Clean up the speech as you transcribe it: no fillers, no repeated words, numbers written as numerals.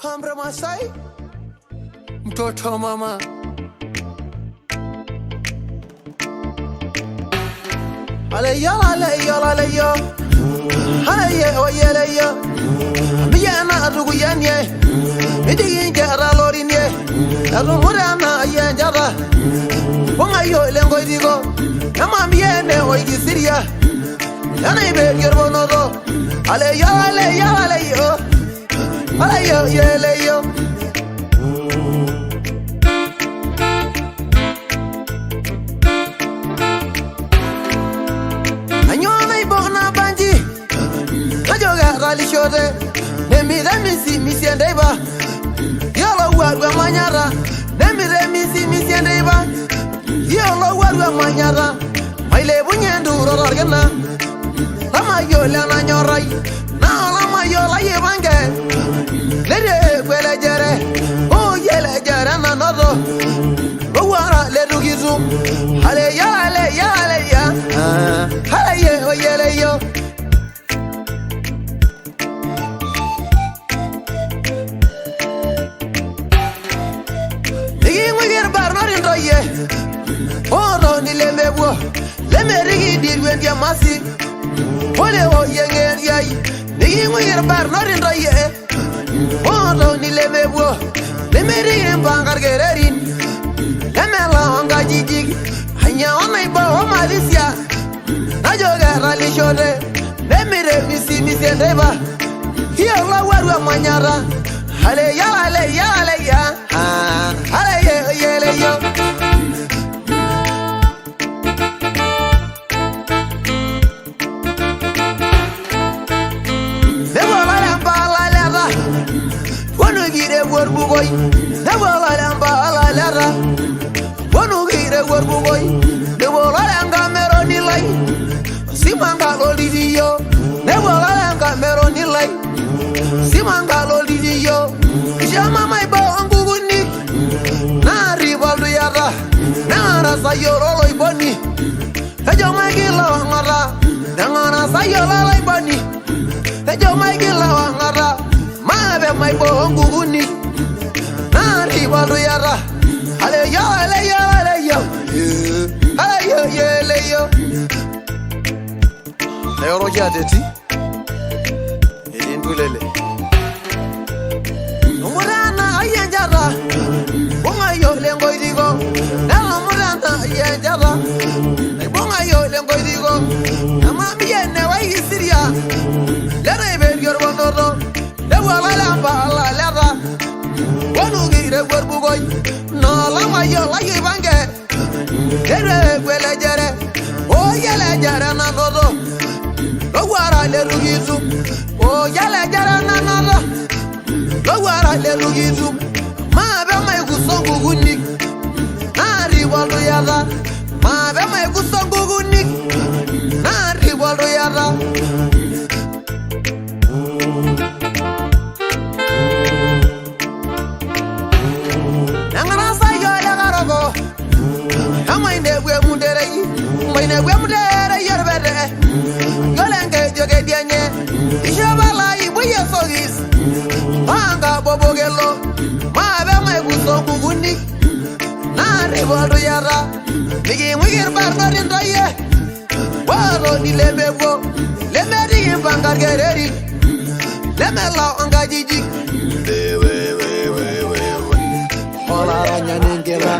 Hambre Masai, mtoto mama. Aleyo, aleyo, aleyo, aleyo, aleyo. Miyana adugu yanye, midigi jara lorinye. Alumurana yanjara, wangayo lengo digo. Nama miyene oigi siria, yana ibe yerbonodo. Aleyo, aleyo, aleyo, aleyo, aleyo. Shode, Nemi misi andeba. Yolo warwa manyara. Nemi misi andeba. Yolo warwa manyara. Maile bunyendu rororgena. Lama yola na nyorai. Na lama yola yebange. Lede kwele jere. Oh yele jere na nodo. Owara le dugizu. Hale ya hale ya hale ya. Hale ye o yele yo. Oh, ni le mebo, le merigi dirwen dia masi. Ole o yengen yai, ni ngir bar norin roye. Oh, ni le mebo, le merigi bangar gererin. Le mela anga jijig, hanya onai ba o Malaysia. Na joga rali shode, le mere misi ndeba. Hiya la waru manyara. Ale ya ale ya ale ya. Ale ye le yo. Boy, never la lera. Wonu gire worbu boy, de wola anga meroni lay. Simanga lo didio, never la anga meroni lay. Simanga lo didio. Jama mai ba anguguni. Na rivaldo yara, na rasa yoro loy boni. Ejo mai gila ngara, na rasa yoro loy boni. Ejo mai gila ngara, ma be mai ba anguguni. Rivaldo yara, aleyo, aleyo, aleyo, aleyo, aleyo. Leyo roja deti, elindulele. Murana ayanjara, bonga yo lengo digo. Nala murana ayanjara, bonga yo lengo digo. Nama miyene wa isiria, lere be yorbonodo, lewa lamba la lera. Wonu gire worbu goy, no lama yo la yibange. Ere kwele jere, o yele jere na nodo. Lo wara le rugizu, o yele jere na nodo. Lo wara le rugizu, ma be mai kusongu gunik. Na rivaldo yara, ma be mai kusongu gunik. Na rivaldo yara. Bobogelo, ma be mai gusto kuguni. Na rivaldo yara, migi mwigir barbarin doye. Waro ni lebebo, lemeri bangar gereri. Lemela anga jiji. Hola ranya ningela.